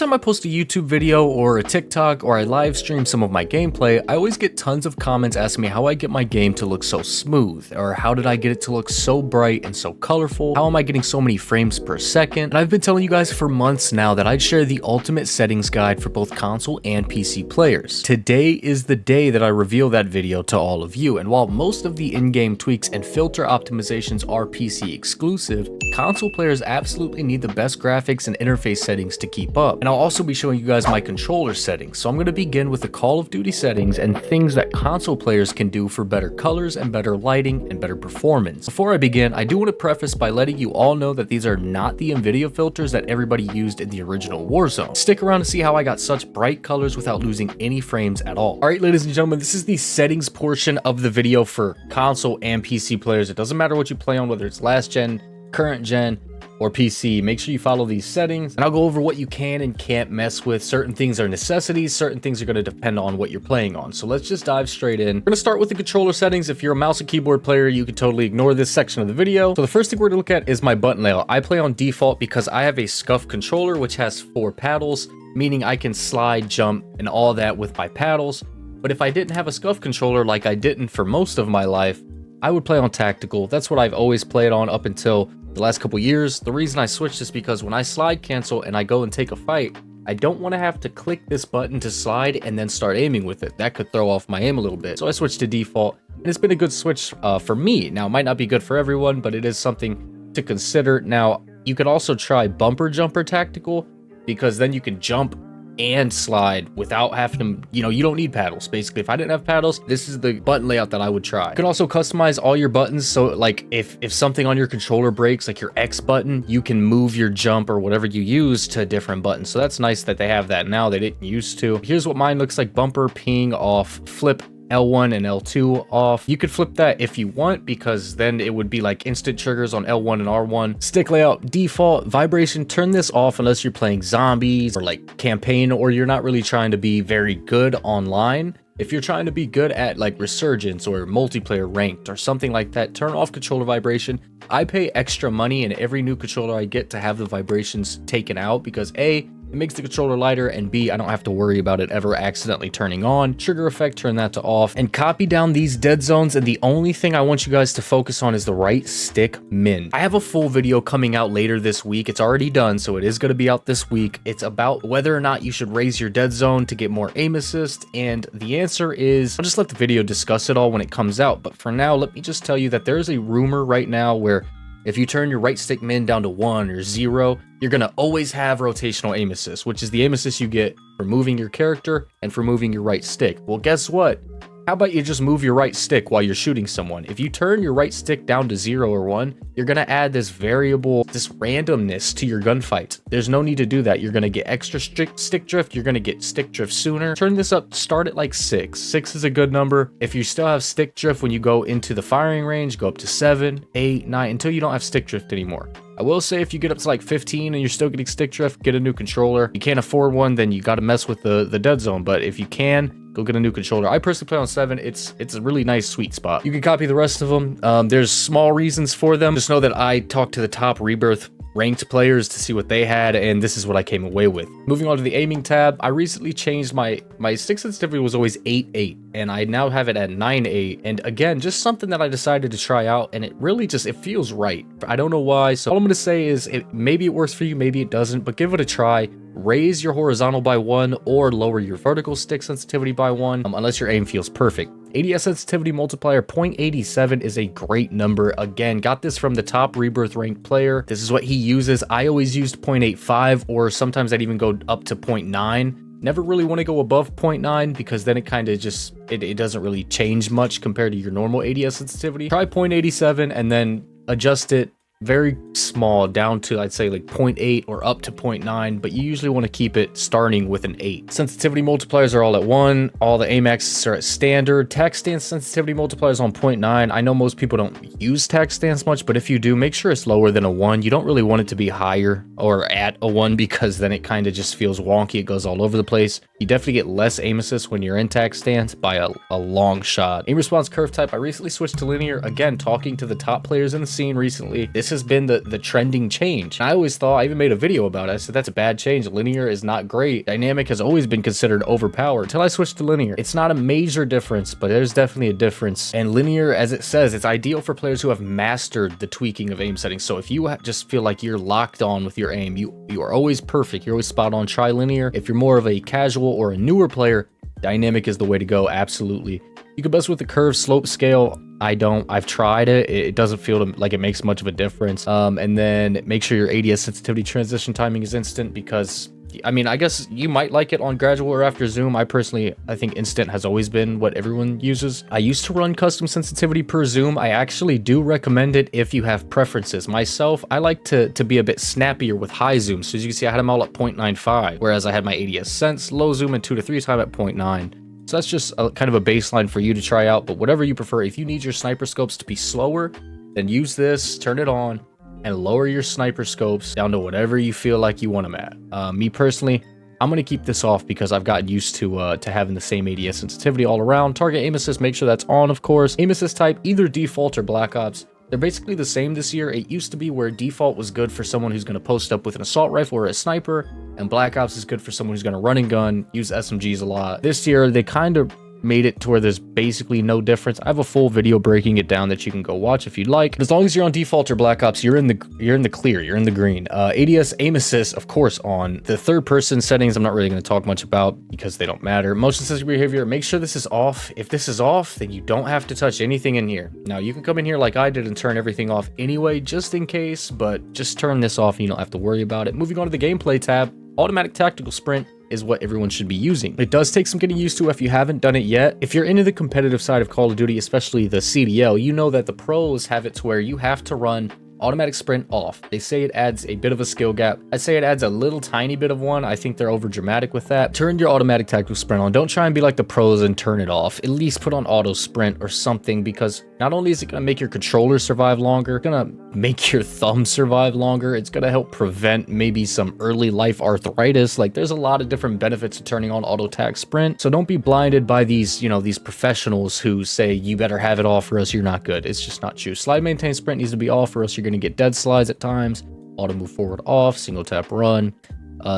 time I post a YouTube video or a TikTok or I live stream some of my gameplay, I always get tons of comments asking me how I get my game to look so smooth, or how did I get it to look so bright and so colorful, how am I getting so many frames per second. And I've been telling you guys for months now that I'd share the ultimate settings guide for both console and PC players. Today is the day that I reveal that video to all of you, and while most of the in-game tweaks and filter optimizations are PC exclusive, console players absolutely need the best graphics and interface settings to keep up. And I'll also be showing you guys my controller settings. So I'm going to begin with the Call of Duty settings and things that console players can do for better colors and better lighting and better performance. Before I begin, I do want to preface by letting you all know that these are not the Nvidia filters that everybody used in the original Warzone. Stick around to see how I got such bright colors without losing any frames at all. Alright, ladies and gentlemen, this is the settings portion of the video for console and PC players. It doesn't matter what you play on, whether it's last gen, current gen, or PC. Make sure you follow these settings, and I'll go over what you can and can't mess with. Certain things are necessities, certain things are going to depend on what you're playing on. So let's just dive straight in. We're going to start with the controller settings. If you're a mouse and keyboard player, you can totally ignore this section of the video. So the first thing we're going to look at is my button layout. I play on default because I have a scuff controller which has 4 paddles, meaning I can slide, jump, and all that with my paddles. But if I didn't have a scuff controller, like I didn't for most of my life, I would play on tactical. That's what I've always played on up until the last couple years. The reason I switched is because when I slide cancel and I go and take a fight, I don't want to have to click this button to slide and then start aiming with it. That could throw off my aim a little bit. So I switched to default, and it's been a good switch for me. Now, it might not be good for everyone, but it is something to consider. Now, you could also try bumper jumper tactical, because then you can jump and slide without having to, you don't need paddles. Basically, if I didn't have paddles, this is the button layout that I would try. You can also customize all your buttons, so like if something on your controller breaks, like your X button, you can move your jump or whatever you use to a different button. So that's nice that they have that now. They didn't used to. Here's what mine looks like: bumper, ping off, flip L1 and L2 off. You could flip that if you want, because then it would be like instant triggers on L1 and R1. Stick layout default. Vibration, turn this off unless you're playing zombies or like campaign, or you're not really trying to be very good online. If you're trying to be good at like Resurgence or multiplayer ranked or something like that, turn off controller vibration. I pay extra money in every new controller I get to have the vibrations taken out, because A, it makes the controller lighter, and B, I don't have to worry about it ever accidentally turning on. Trigger effect, turn that to off, and copy down these dead zones. And the only thing I want you guys to focus on is the right stick min. I have a full video coming out later this week. It's already done, so it is going to be out this week. It's about whether or not you should raise your dead zone to get more aim assist, and the answer is, I'll just let the video discuss it all when it comes out. But for now, let me just tell you that there is a rumor right now where if you turn your right stick min down to 1 or 0, you're going to always have rotational aim assist, which is the aim assist you get for moving your character and for moving your right stick. Well, guess what? How about you just move your right stick while you're shooting someone? If you turn your right stick down to 0 or 1, you're going to add this variable, this randomness to your gunfights. There's no need to do that. You're going to get extra stick drift. You're going to get stick drift sooner. Turn this up, start at like 6. 6 is a good number. If you still have stick drift when you go into the firing range, go up to 7, 8, 9, until you don't have stick drift anymore. I will say if you get up to like 15 and you're still getting stick drift, get a new controller. If you can't afford one, then you got to mess with the dead zone. But if you can, go get a new controller. I personally play on 7. It's a really nice sweet spot. You can copy the rest of them. There's small reasons for them. Just know that I talked to the top Rebirth ranked players to see what they had, and this is what I came away with. Moving on to the aiming tab, I recently changed my stick sensitivity was always 8.8, and I now have it at 9.8. And again, just something that I decided to try out, and it really just, it feels right. I don't know why. So all I'm going to say is maybe it works for you, maybe it doesn't, but give it a try. Raise your horizontal by 1 or lower your vertical stick sensitivity by 1, unless your aim feels perfect. ADS sensitivity multiplier 0.87 is a great number. Again, got this from the top Rebirth ranked player. This is what he uses. I always used 0.85, or sometimes I'd even go up to 0.9. Never really want to go above 0.9, because then it kind of just, it doesn't really change much compared to your normal ADS sensitivity. Try 0.87 and then adjust it very small down to, I'd say, like 0.8 or up to 0.9, but you usually want to keep it starting with an 8. Sensitivity multipliers are all at 1. All the aim axes are at standard. Tac stance sensitivity multipliers on 0.9. I know most people don't use tac stance much, but if you do, make sure it's lower than a 1. You don't really want it to be higher or at a 1, because then it kind of just feels wonky. It goes all over the place. You definitely get less aim assist when you're in tac stance by a long shot. Aim response curve type, I recently switched to linear. Again, talking to the top players in the scene recently, this this has been the trending change. And I always thought, I even made a video about it. I said, that's a bad change. Linear is not great. Dynamic has always been considered overpowered until I switched to linear. It's not a major difference, but there's definitely a difference. And linear, as it says, it's ideal for players who have mastered the tweaking of aim settings. So if you just feel like you're locked on with your aim, you are always perfect. You're always spot on. Try linear. If you're more of a casual or a newer player, dynamic is the way to go. Absolutely. You can bust with the curve slope scale. I don't. I've tried it. It doesn't feel like it makes much of a difference. And then make sure your ADS sensitivity transition timing is instant, because I mean, I guess you might like it on gradual or after zoom. I think instant has always been what everyone uses. I used to run custom sensitivity per zoom. I actually do recommend it if you have preferences. Myself, I like to be a bit snappier with high zoom. So as you can see, I had them all at 0.95, whereas I had my ADS sense, low zoom, and 2 to 3 time at 0.9. So that's just kind of a baseline for you to try out, but whatever you prefer. If you need your sniper scopes to be slower, then use this, turn it on, and lower your sniper scopes down to whatever you feel like you want them at. Me personally, I'm going to keep this off because I've gotten used to having the same ADS sensitivity all around. Target aim assist, make sure that's on, of course. Aim assist type, either default or Black Ops. They're basically the same this year. It used to be where default was good for someone who's going to post up with an assault rifle or a sniper, and Black Ops is good for someone who's going to run and gun, use SMGs a lot. This year, they kind of made it to where there's basically no difference. I have a full video breaking it down that you can go watch if you'd like. But as long as you're on default or Black Ops, you're in the clear, you're in the green. ADS aim assist, of course, on. The third person settings I'm not really going to talk much about because they don't matter. Motion sensor behavior, make sure this is off. If this is off, then you don't have to touch anything in here. Now you can come in here like I did and turn everything off anyway, just in case, but just turn this off and you don't have to worry about it. Moving on to the gameplay tab, automatic tactical sprint is what everyone should be using. It does take some getting used to if you haven't done it yet. If you're into the competitive side of Call of Duty, especially the CDL, you know that the pros have it to where you have to run automatic sprint off. They say it adds a bit of a skill gap. I'd say it adds a little tiny bit of one. I think they're over dramatic with that. Turn your automatic tactical sprint on. Don't try and be like the pros and turn it off. At least put on auto sprint or something, because not only is it going to make your controller survive longer, it's going to make your thumb survive longer. It's going to help prevent maybe some early life arthritis. Like, there's a lot of different benefits to turning on auto tac sprint. So don't be blinded by these, these professionals who say you better have it off or else you're not good. It's just not true. Slide maintain sprint needs to be off or else you're going to get dead slides at times. Auto move forward off, single tap run.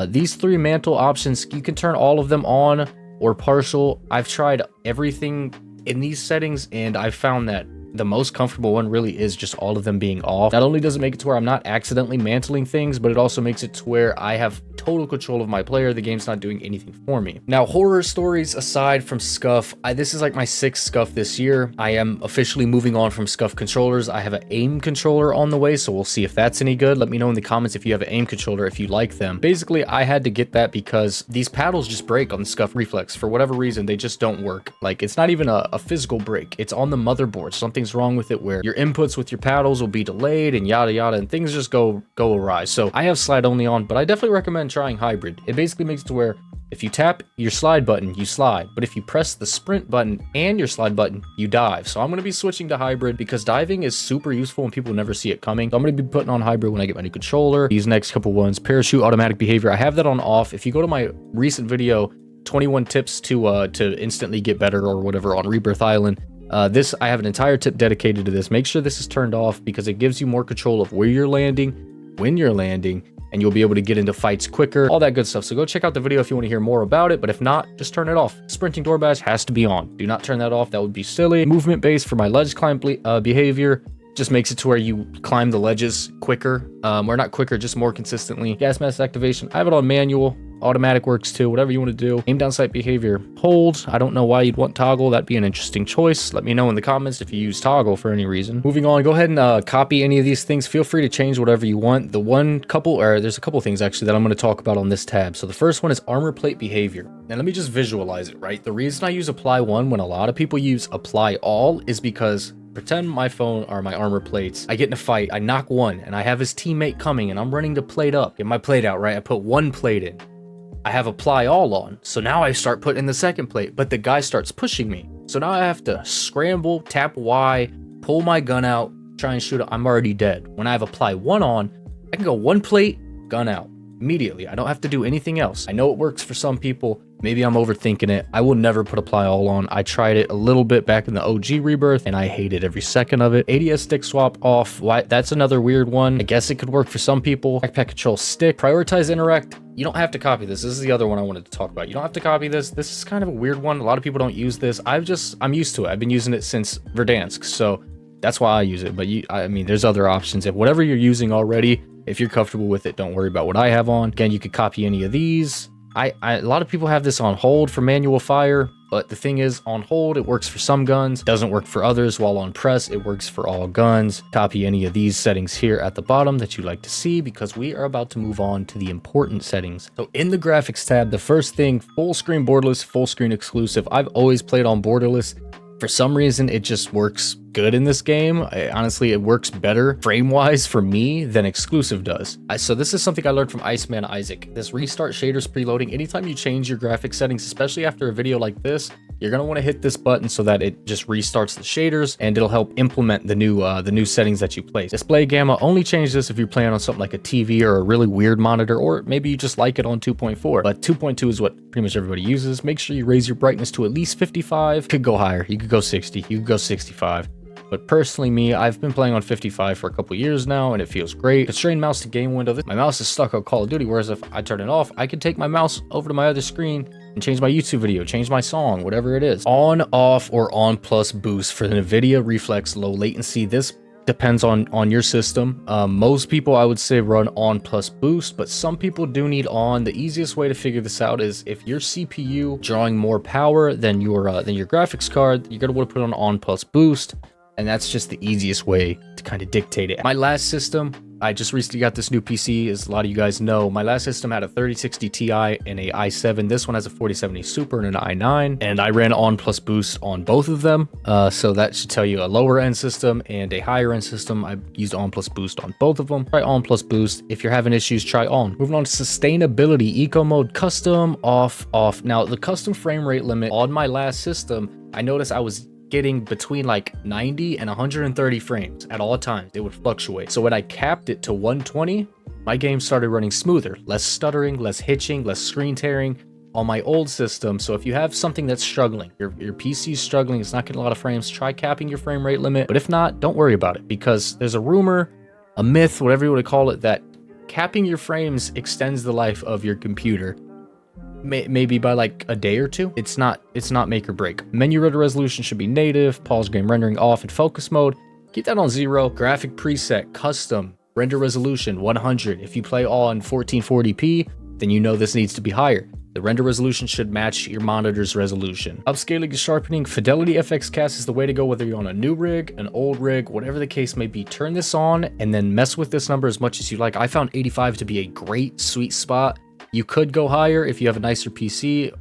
These 3 mantle options, you can turn all of them on or partial. I've tried everything in these settings and I found that the most comfortable one really is just all of them being off. Not only does it make it to where I'm not accidentally mantling things, but it also makes it to where I have total control of my player. The game's not doing anything for me. Now, horror stories aside from Scuff, this is like my 6th Scuff this year. I am officially moving on from Scuff controllers. I have an aim controller on the way, so we'll see if that's any good. Let me know in the comments if you have an aim controller, if you like them. Basically, I had to get that because these paddles just break on the Scuff Reflex. For whatever reason, they just don't work. Like, it's not even a physical break. It's on the motherboard. Something's wrong with it where your inputs with your paddles will be delayed and yada yada, and things just go awry. So I have slide only on, but I definitely recommend trying hybrid. It basically makes it to where if you tap your slide button, you slide, but if you press the sprint button and your slide button, you dive. So I'm going to be switching to hybrid because diving is super useful and people never see it coming. So I'm going to be putting on hybrid when I get my new controller. These next couple ones, parachute automatic behavior, I have that on off. If you go to my recent video, 21 tips to instantly get better or whatever on Rebirth Island, I have an entire tip dedicated to this. Make sure this is turned off because it gives you more control of where you're landing, when you're landing, and you'll be able to get into fights quicker, all that good stuff. So go check out the video if you want to hear more about it, but if not, just turn it off. Sprinting door bash has to be on. Do not turn that off. That would be silly. Movement base for my ledge climb behavior just makes it to where you climb the ledges quicker, or not quicker, just more consistently. Gas mask activation, I have it on manual. Automatic works too, whatever you want to do. Aim down sight behavior, hold. I don't know why you'd want toggle. That'd be an interesting choice. Let me know in the comments if you use toggle for any reason. Moving on, go ahead and copy any of these things. Feel free to change whatever you want. There's a couple things actually that I'm going to talk about on this tab. So the first one is armor plate behavior. And let me just visualize it, right? The reason I use apply one when a lot of people use apply all is because pretend my phone are my armor plates. I get in a fight, I knock one, and I have his teammate coming, and I'm running to plate up. Get my plate out, right? I put one plate in. I have apply all on. So now I start putting the second plate, but the guy starts pushing me. So now I have to scramble, tap Y, pull my gun out, try and shoot it. I'm already dead. When I have apply one on, I can go one plate, gun out immediately. I don't have to do anything else. I know it works for some people. Maybe I'm overthinking it. I will never put apply all on. I tried it a little bit back in the OG rebirth and I hated every second of it. ADS stick swap off. Why? That's another weird one. I guess it could work for some people. Backpack control stick. Prioritize interact. You don't have to copy this. This is the other one I wanted to talk about. You don't have to copy this. This is kind of a weird one. A lot of people don't use this. I'm used to it. I've been using it since Verdansk, so that's why I use it. But I mean, there's other options. If whatever you're using already, if you're comfortable with it, don't worry about what I have on. Again, you could copy any of these. A lot of people have this on hold for manual fire, but the thing is, on hold, it works for some guns, doesn't work for others, while on press, it works for all guns. Copy any of these settings here at the bottom that you like to see, because we are about to move on to the important settings. So in the graphics tab, the first thing, full screen borderless, full screen exclusive. I've always played on borderless. For some reason, it just works good in this game. Honestly, it works better frame-wise for me than exclusive does. So this is something I learned from Iceman Isaac. This restart shaders preloading. Anytime you change your graphic settings, especially after a video like this, you're gonna want to hit this button so that it just restarts the shaders, and it'll help implement the new settings that you place. Display gamma, only change this if you're playing on something like a TV or a really weird monitor, or maybe you just like it on 2.4. But 2.2 is what pretty much everybody uses. Make sure you raise your brightness to at least 55. Could go higher. You could go 60. You could go 65. But personally, me, I've been playing on 55 for a couple years now, and it feels great. Constrain mouse to game window. My mouse is stuck on Call of Duty, whereas if I turn it off, I can take my mouse over to my other screen and change my YouTube video, change my song, whatever it is. On, off, or on plus boost for the Nvidia Reflex low latency. This depends on your system. Most people, I would say, run on plus boost, but some people do need on. The easiest way to figure this out is if your CPU drawing more power than your graphics card, you're gonna want to put on plus boost. And that's just the easiest way to kind of dictate it. My last system, I just recently got this new PC, as a lot of you guys know. My last system had a 3060 Ti and a i7. This one has a 4070 Super and an i9. And I ran on plus boost on both of them. So that should tell you a lower end system and a higher end system. I used on plus boost on both of them. Try on plus boost. If you're having issues, try on. Moving on to sustainability, eco mode, custom, off, off. Now the custom frame rate limit on my last system, I noticed I was getting between like 90 and 130 frames at all times. It would fluctuate. So when I capped it to 120, my game started running smoother, less stuttering, less hitching, less screen tearing on my old system. So if you have something that's struggling, your PC is struggling, it's not getting a lot of frames, try capping your frame rate limit. But if not, don't worry about it, because there's a rumor, a myth, whatever you want to call it, that capping your frames extends the life of your computer. Maybe by like a day or two. It's not make or break. Menu render resolution should be native. Pause game rendering off, and focus mode, keep that on 0. Graphic preset, custom, render resolution 100. If you play all in 1440p, then you know this needs to be higher. The render resolution should match your monitor's resolution. Upscaling and sharpening, Fidelity FX Cast is the way to go, whether you're on a new rig, an old rig, whatever the case may be. Turn this on and then mess with this number as much as you like. I found 85 to be a great sweet spot. You could go higher if you have a nicer PC.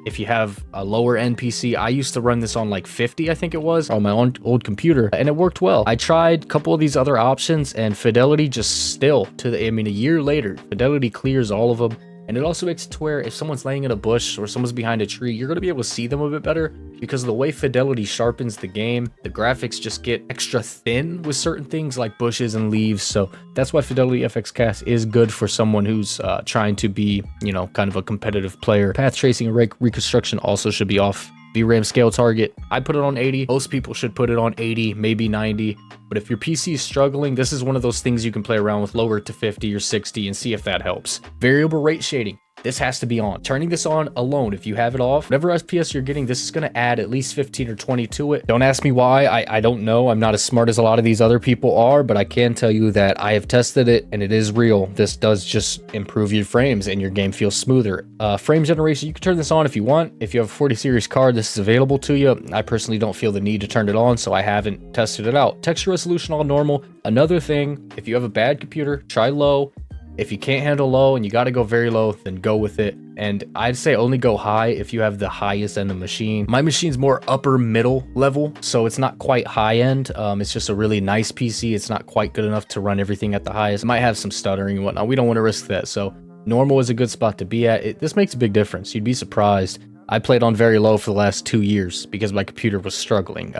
If you have a lower end PC, I used to run this on like 50, I think it was, on my old computer, and it worked well. I tried a couple of these other options, and Fidelity just still, a year later, Fidelity clears all of them. And it also makes it to where if someone's laying in a bush or someone's behind a tree, you're going to be able to see them a bit better, because of the way Fidelity sharpens the game. The graphics just get extra thin with certain things like bushes and leaves. So that's why Fidelity FX Cast is good for someone who's trying to be, kind of a competitive player. Path tracing and reconstruction also should be off. VRAM scale target, I put it on 80. Most people should put it on 80, maybe 90. But if your PC is struggling, this is one of those things you can play around with, lower it to 50 or 60 and see if that helps. Variable rate shading, this has to be on. Turning this on alone, if you have it off, whatever FPS you're getting, this is going to add at least 15 or 20 to it. Don't ask me why. I don't know. I'm not as smart as a lot of these other people are, but I can tell you that I have tested it and it is real. This does just improve your frames and your game feels smoother. Frame generation, you can turn this on if you want. If you have a 40 series card, this is available to you. I personally don't feel the need to turn it on, so I haven't tested it out. Texture resolution, all normal. Another thing, if you have a bad computer, try low. If you can't handle low and you got to go very low, then go with it. And I'd say only go high if you have the highest end of machine. My machine's more upper middle level, so it's not quite high end. It's just a really nice PC. It's not quite good enough to run everything at the highest. It might have some stuttering and whatnot. We don't want to risk that. So normal is a good spot to be at. This makes a big difference. You'd be surprised. I played on very low for the last 2 years because my computer was struggling.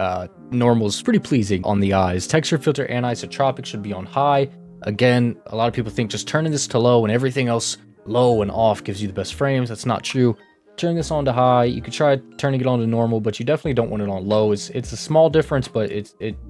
Normal is pretty pleasing on the eyes. Texture filter and isotropic should be on high. Again, a lot of people think just turning this to low and everything else low and off gives you the best frames. That's not true. turn this on to high. You could try turning it on to normal, but you definitely don't want it on low. It's a small difference, but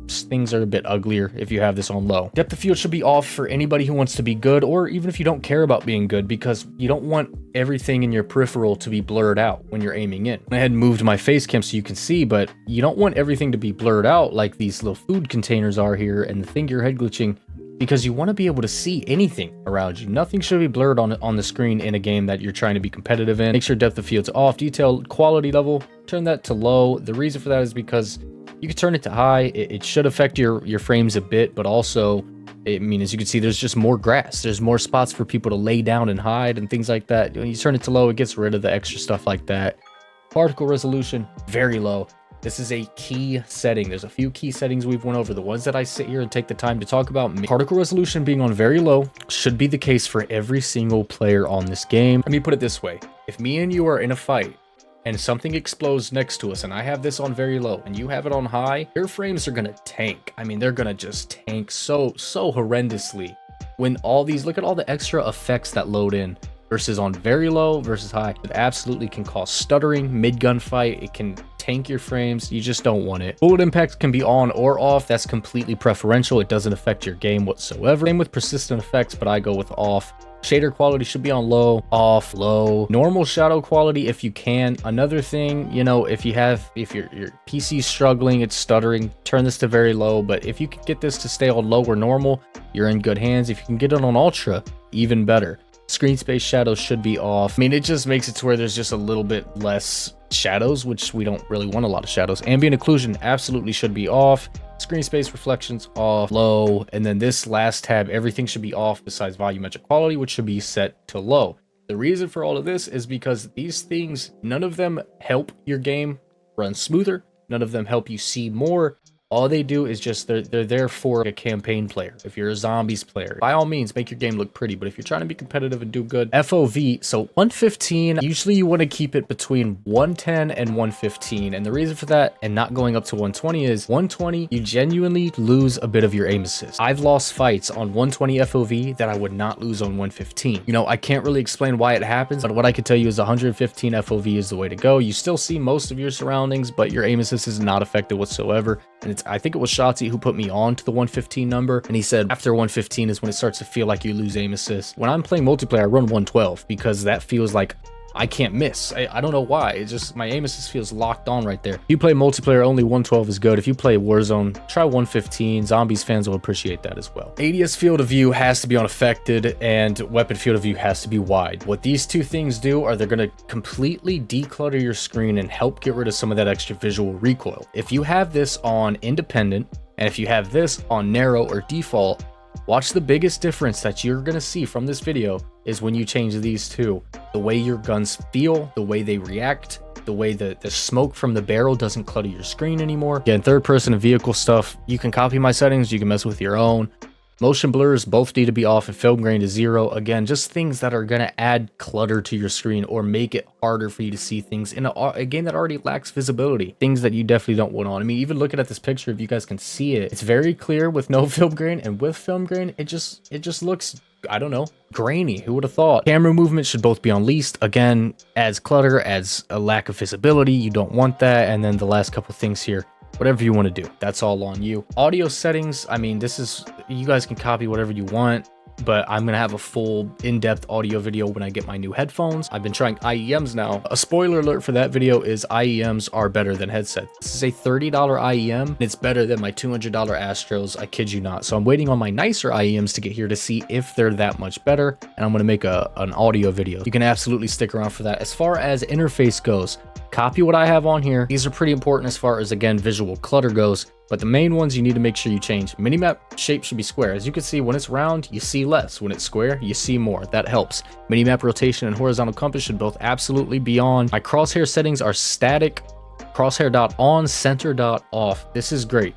things are a bit uglier if you have this on low. Depth of field should be off for anybody who wants to be good, or even if you don't care about being good, because you don't want everything in your peripheral to be blurred out when you're aiming in. I had moved my face cam so you can see, but you don't want everything to be blurred out like these little food containers are here and the thing you're head glitching, because you want to be able to see anything around you. Nothing should be blurred on the screen in a game that you're trying to be competitive in. Make sure depth of field's off. Detail quality level, turn that to low. The reason for that is because you can turn it to high. It should affect your frames a bit, but also, I mean, as you can see, there's just more grass. There's more spots for people to lay down and hide and things like that. When you turn it to low, it gets rid of the extra stuff like that. Particle resolution, very low. This is a key setting. There's a few key settings we've went over. The ones that I sit here and take the time to talk about. Particle resolution being on very low should be the case for every single player on this game. Let me put it this way. If me and you are in a fight and something explodes next to us and I have this on very low and you have it on high, your frames are gonna tank. I mean, they're gonna just tank so horrendously. When all these, look at all the extra effects that load in versus on very low versus high. It absolutely can cause stuttering mid-gunfight. It can tank your frames. You just don't want it. Bullet impact can be on or off. That's completely preferential. It doesn't affect your game whatsoever. Same with persistent effects, but I go with off. Shader quality should be on low, off, low. Normal shadow quality if you can. Another thing, you know, if your PC's struggling, it's stuttering, turn this to very low. But if you can get this to stay on low or normal, you're in good hands. If you can get it on ultra, even better. Screen space shadows should be off. I mean, it just makes it to where there's just a little bit less shadows, which we don't really want a lot of shadows. Ambient occlusion absolutely should be off. Screen space reflections off, low. And then this last tab, everything should be off besides volumetric quality, which should be set to low. The reason for all of this is because these things, none of them help your game run smoother. None of them help you see more. All they do is just they're there for a campaign player. If you're a zombies player, by all means, make your game look pretty. But if you're trying to be competitive and do good, FOV, so 115, usually you want to keep it between 110 and 115. And the reason for that and not going up to 120 is 120, you genuinely lose a bit of your aim assist. I've lost fights on 120 FOV that I would not lose on 115. You know, I can't really explain why it happens, but what I can tell you is 115 FOV is the way to go. You still see most of your surroundings, but your aim assist is not affected whatsoever. And I think it was Shotzi who put me on to the 115 number, and he said after 115 is when it starts to feel like you lose aim assist. When I'm playing multiplayer, I run 112 because that feels like I can't miss. I don't know why. It's just my aim assist feels locked on right there. If you play multiplayer, only 112 is good. If you play Warzone, try 115. Zombies fans will appreciate that as well. ADS field of view has to be unaffected, and weapon field of view has to be wide. What these two things do are they're going to completely declutter your screen and help get rid of some of that extra visual recoil. If you have this on independent, and if you have this on narrow or default, watch the biggest difference that you're going to see from this video is when you change these two. The way your guns feel, the way they react, the way the smoke from the barrel doesn't clutter your screen anymore. Again, third person and vehicle stuff, you can copy my settings, you can mess with your own. Motion blurs both need to be off and film grain to 0. Again, just things that are going to add clutter to your screen or make it harder for you to see things in a game that already lacks visibility. Things that you definitely don't want on. I mean, even looking at this picture, if you guys can see it, it's very clear with no film grain, and with film grain, it just looks, I don't know, grainy. Who would have thought? Camera movement should both be on least. Again, adds clutter, adds a lack of visibility. You don't want that. And then the last couple things here, whatever you want to do, that's all on you. Audio settings, I mean, this is, you guys can copy whatever you want, but I'm gonna have a full in-depth audio video when I get my new headphones. I've been trying IEMs now. A spoiler alert for that video is IEMs are better than headsets. This is a $30 IEM, and it's better than my $200 Astros, I kid you not. So I'm waiting on my nicer IEMs to get here to see if they're that much better, and I'm gonna make an audio video. You can absolutely stick around for that. As far as interface goes, copy what I have on here. These are pretty important as far as, again, visual clutter goes, but the main ones you need to make sure you change. Minimap shape should be square. As you can see, when it's round, you see less. When it's square, you see more. That helps. Minimap rotation and horizontal compass should both absolutely be on. My crosshair settings are static. Crosshair dot on, center dot off. This is great.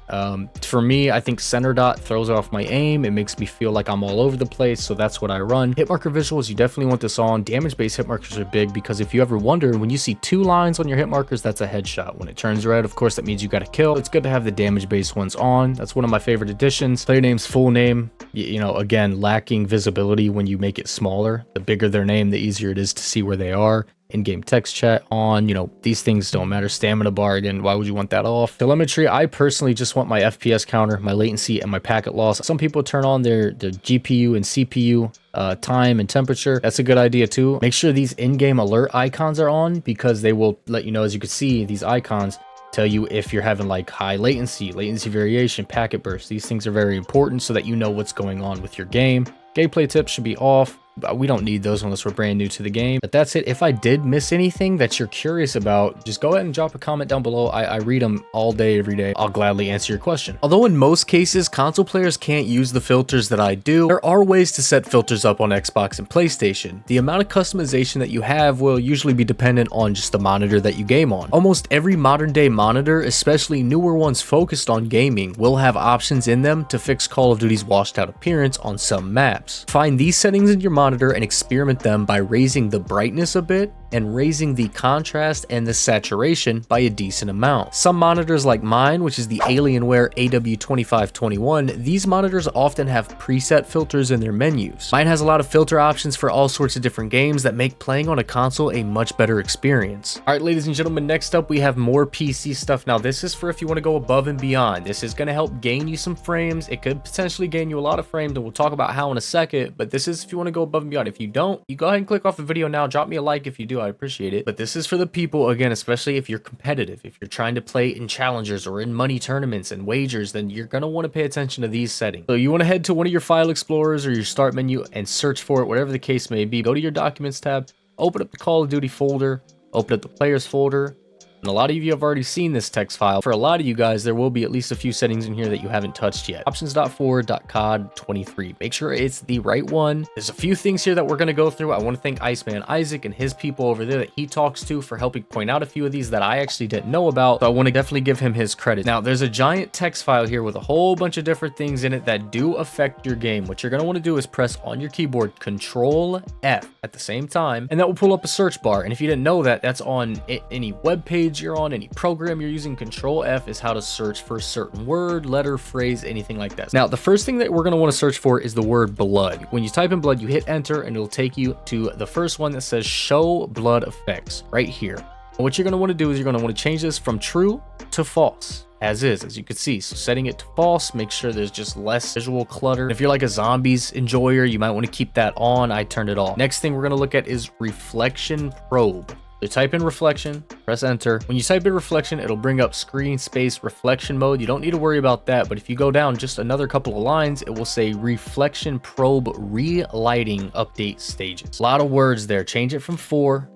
For me, I think center dot throws off my aim. It makes me feel like I'm all over the place, so that's what I run. Hit marker visuals, you definitely want this on. Damage based hit markers are big because if you ever wonder, when you see 2 lines on your hit markers, that's a headshot. When it turns red, of course, that means you got to kill. It's good to have the damage based ones on. That's one of my favorite additions. Player name's full name, you know, again, lacking visibility when you make it smaller. The bigger their name, the easier it is to see where they are. in-game text chat on. You know, these things don't matter. Stamina bar, again, why would you want that off? Telemetry, I personally just want my FPS counter, my latency, and my packet loss. Some people turn on their GPU and CPU time and temperature. That's a good idea too. Make sure these in-game alert icons are on, because they will let you know. As you can see, these icons tell you if you're having like high latency variation, packet burst. These things are very important so that you know what's going on with your game. Gameplay tips should be off. We don't need those unless we're brand new to the game. But that's it. If I did miss anything that you're curious about, just go ahead and drop a comment down below. I read them all day, every day. I'll gladly answer your question. Although in most cases, console players can't use the filters that I do, there are ways to set filters up on Xbox and PlayStation. The amount of customization that you have will usually be dependent on just the monitor that you game on. Almost every modern day monitor, especially newer ones focused on gaming, will have options in them to fix Call of Duty's washed out appearance on some maps. Find these settings in your monitor and experiment them by raising the brightness a bit and raising the contrast and the saturation by a decent amount. Some monitors like mine, which is the Alienware AW2521, these monitors often have preset filters in their menus. Mine has a lot of filter options for all sorts of different games that make playing on a console a much better experience. Alright, ladies and gentlemen, next up we have more PC stuff. Now this is for if you want to go above and beyond. This is going to help gain you some frames. It could potentially gain you a lot of frames, and we'll talk about how in a second, but this is if you want to go above and beyond. If you don't, you go ahead and click off the video now. Drop me a like if you do. I appreciate it. But this is for the people, again, especially if you're competitive, if you're trying to play in challengers or in money tournaments and wagers, then you're going to want to pay attention to these settings. So you want to head to one of your file explorers or your start menu and search for it, whatever the case may be. Go to your documents tab, open up the Call of Duty folder, open up the players folder. And a lot of you have already seen this text file. For a lot of you guys, there will be at least a few settings in here that you haven't touched yet. Options.4.cod23. Make sure it's the right one. There's a few things here that we're going to go through. I want to thank Iceman Isaac and his people over there that he talks to for helping point out a few of these that I actually didn't know about. So I want to definitely give him his credit. Now, there's a giant text file here with a whole bunch of different things in it that do affect your game. What you're going to want to do is press on your keyboard Control F at the same time, and that will pull up a search bar. And if you didn't know that, that's on any web page you're on, any program you're using. Control F is how to search for a certain word, letter, phrase, anything like that. Now, the first thing that we're going to want to search for is the word blood. When you type in blood, you hit enter and it'll take you to the first one that says show blood effects right here. And what you're going to want to do is you're going to want to change this from true to false. As you can see. So setting it to false, make sure there's just less visual clutter. And if you're like a zombies enjoyer, you might want to keep that on. I turned it off. Next thing we're going to look at is reflection probe. So type in reflection, press enter. When you type in reflection, it'll bring up screen space reflection mode. You don't need to worry about that, but if you go down just another couple of lines, it will say reflection probe relighting update stages. A lot of words there. Change it from 4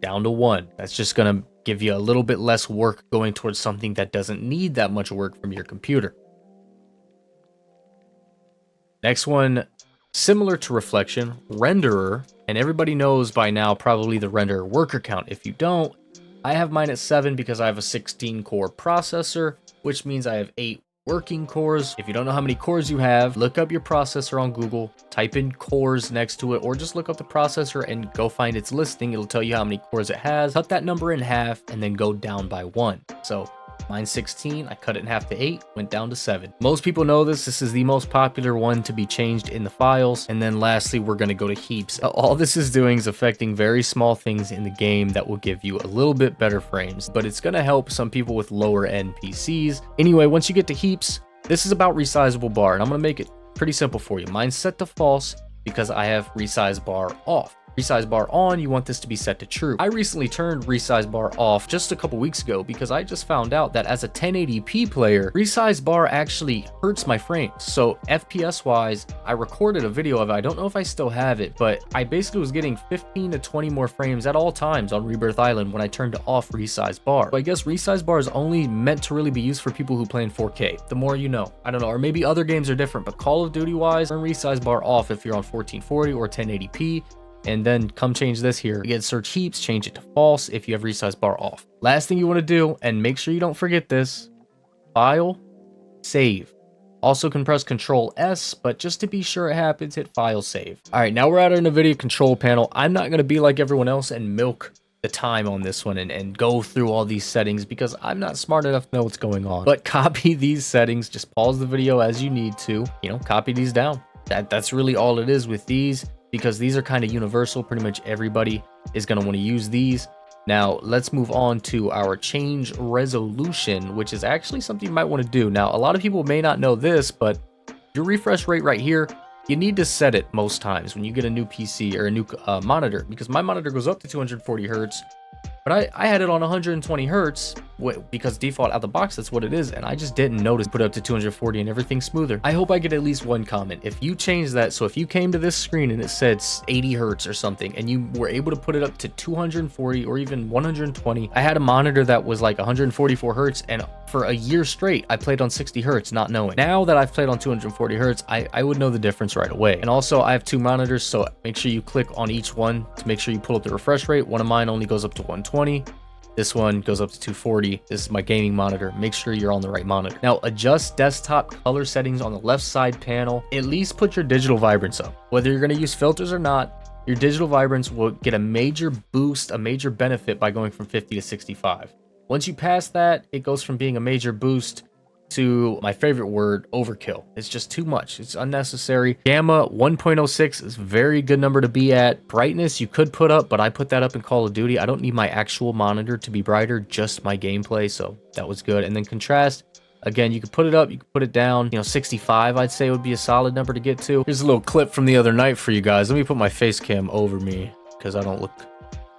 down to 1. That's just going to give you a little bit less work going towards something that doesn't need that much work from your computer. Next one, similar to reflection, renderer. And everybody knows by now probably the renderer worker count. If you don't, I have mine at 7 because I have a 16 core processor, which means I have 8 working cores. If you don't know how many cores you have, look up your processor on Google, type in cores next to it, or just look up the processor and go find its listing. It'll tell you how many cores it has. Cut that number in half and then go down by 1. So mine's 16, I cut it in half to 8, went down to 7. Most people know this. This is the most popular one to be changed in the files. And then lastly, we're going to go to heaps. All this is doing is affecting very small things in the game that will give you a little bit better frames, but it's going to help some people with lower end PCs. Anyway, once you get to heaps, this is about resizable bar, and I'm going to make it pretty simple for you. Mine's set to false because I have resize bar off. Resize bar on, you want this to be set to true. I recently turned resize bar off just a couple weeks ago because I just found out that as a 1080p player, resize bar actually hurts my frames. So FPS wise, I recorded a video of it. I don't know if I still have it, but I basically was getting 15 to 20 more frames at all times on Rebirth Island when I turned off resize bar. So I guess resize bar is only meant to really be used for people who play in 4K. The more you know. I don't know, or maybe other games are different, but Call of Duty wise, turn resize bar off if you're on 1440 or 1080p. And then come change this here. Again, search heaps, change it to false if you have resize bar off. Last thing you want to do, and make sure you don't forget this, file, save. Also can press Control S, but just to be sure it happens, hit file save. All right, now we're at our NVIDIA control panel. I'm not going to be like everyone else and milk the time on this one and go through all these settings because I'm not smart enough to know what's going on. But copy these settings, just pause the video as you need to, copy these down. That's really all it is with these. because these are kind of universal. Pretty much everybody is going to want to use these. Now let's move on to our change resolution, which is actually something you might want to do. Now a lot of people may not know this, but your refresh rate right here, you need to set it most times when you get a new PC or a new monitor, because my monitor goes up to 240 hertz, but I had it on 120 hertz because default out the box, that's what it is. And I just didn't notice, put it up to 240 and everything's smoother. I hope I get at least one comment if you change that. So if you came to this screen and it said 80 hertz or something, and you were able to put it up to 240 or even 120, I had a monitor that was like 144 hertz, and for a year straight, I played on 60 hertz, not knowing. Now that I've played on 240 hertz, I would know the difference right away. And also I have two monitors, so make sure you click on each one to make sure you pull up the refresh rate. One of mine only goes up to 120. This one goes up to 240. This is my gaming monitor. Make sure you're on the right monitor. Now adjust desktop color settings on the left side panel. At least put your digital vibrance up. Whether you're going to use filters or not, your digital vibrance will get a major boost, a major benefit by going from 50 to 65. Once you pass that, it goes from being a major boost to my favorite word, overkill. It's just too much. It's unnecessary. Gamma 1.06 is a very good number to be at. Brightness you could put up, but I put that up in Call of Duty. I don't need my actual monitor to be brighter, just my gameplay, so that was good. And then contrast, again, you can put it up, you can put it down. 65 I'd say would be a solid number to get to. Here's a little clip from the other night for you guys. Let me put my face cam over me because I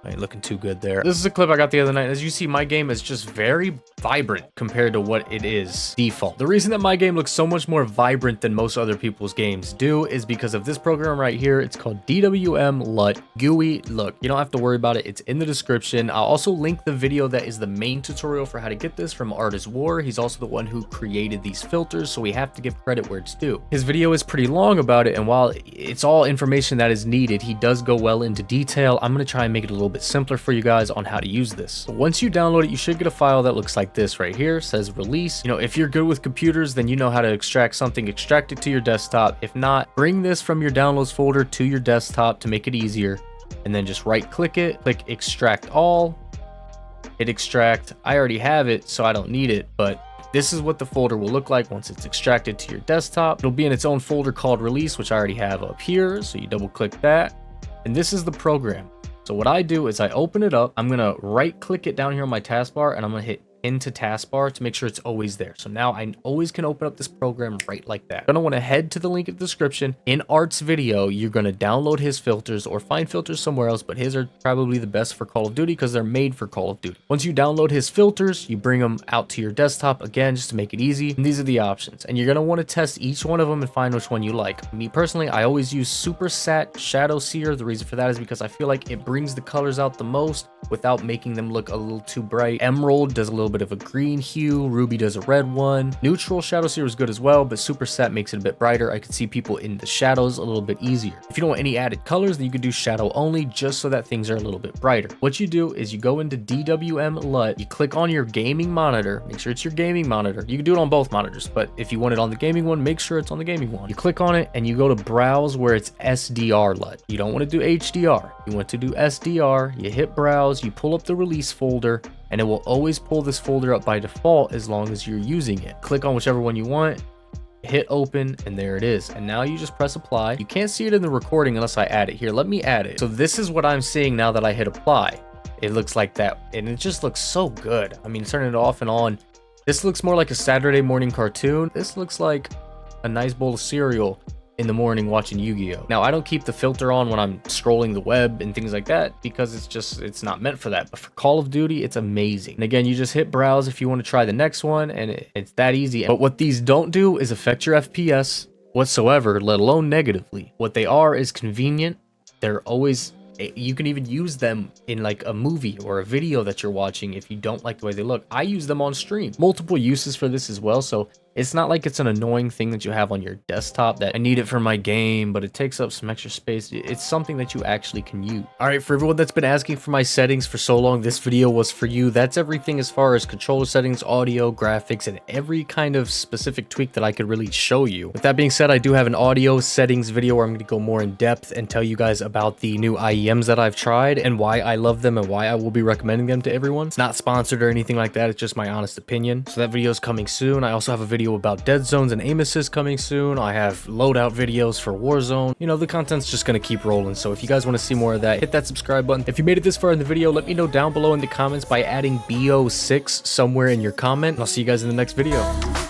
ain't looking too good there. This is a clip I got the other night. As you see, my game is just very vibrant compared to what it is default. The reason that my game looks so much more vibrant than most other people's games do is because of this program right here. It's called DWM LUT GUI. Look, you don't have to worry about it. It's in the description. I'll also link the video that is the main tutorial for how to get this from ARTISWAR. He's also the one who created these filters, so we have to give credit where it's due. His video is pretty long about it, and while it's all information that is needed, he does go well into detail. I'm going to try and make it a little bit simpler for you guys on how to use this. Once you download it, you should get a file that looks like this right here. It says release. If you're good with computers, then you know how to extract something, extract it to your desktop. If not, bring this from your downloads folder to your desktop to make it easier, and then just right click it, click extract all, hit extract. I already have it, so I don't need it, but this is what the folder will look like once it's extracted to your desktop. It'll be in its own folder called release, which I already have up here, so you double click that, and this is the program. So what I do is I open it up. I'm going to right click it down here on my taskbar, and I'm going to hit into taskbar to make sure it's always there. So now I always can open up this program right like that. You're going to want to head to the link in the description. In Art's video, you're going to download his filters or find filters somewhere else, but his are probably the best for Call of Duty because they're made for Call of Duty. Once you download his filters, you bring them out to your desktop again, just to make it easy. And these are the options, and you're going to want to test each one of them and find which one you like. Me personally, I always use Super Sat Shadow Seer. The reason for that is because I feel like it brings the colors out the most without making them look a little too bright. Emerald does a little bit of a green hue, Ruby does a red one. Neutral Shadow Seer is good as well, but Super Sat makes it a bit brighter. I can see people in the shadows a little bit easier. If you don't want any added colors, then you can do shadow only, just so that things are a little bit brighter. What you do is you go into DWM LUT, you click on your gaming monitor, make sure it's your gaming monitor. You can do it on both monitors, but if you want it on the gaming one, make sure it's on the gaming one. You click on it and you go to browse where it's SDR LUT. You don't want to do HDR, you want to do SDR. You hit browse, you pull up the release folder, and it will always pull this folder up by default as long as you're using it. Click on whichever one you want, hit open, and there it is. And now you just press apply. You can't see it in the recording unless I add it. Here, let me add it. So this is what I'm seeing now that I hit apply. It looks like that, and it just looks so good. I mean, turning it off and on. This looks more like a Saturday morning cartoon. This looks like a nice bowl of cereal in the morning watching Yu-Gi-Oh. Now, I don't keep the filter on when I'm scrolling the web and things like that because it's not meant for that. But for Call of Duty, it's amazing. And again, you just hit browse if you want to try the next one, and it's that easy. But what these don't do is affect your FPS whatsoever, let alone negatively. What they are is convenient. They're always, you can even use them in like a movie or a video that you're watching if you don't like the way they look. I use them on stream. Multiple uses for this as well, so it's not like it's an annoying thing that you have on your desktop that I need it for my game, but it takes up some extra space. It's something that you actually can use. All right, for everyone that's been asking for my settings for so long, this video was for you. That's everything as far as controller settings, audio, graphics, and every kind of specific tweak that I could really show you. With that being said, I do have an audio settings video where I'm going to go more in depth and tell you guys about the new IEMs that I've tried and why I love them and why I will be recommending them to everyone. It's not sponsored or anything like that. It's just my honest opinion. So that video is coming soon. I also have a video video about dead zones and aim assist coming soon. I have loadout videos for Warzone. You know, the content's just gonna keep rolling, so if you guys want to see more of that, hit that subscribe button. If you made it this far in the video, let me know down below in the comments by adding BO6 somewhere in your comment, and I'll see you guys in the next video.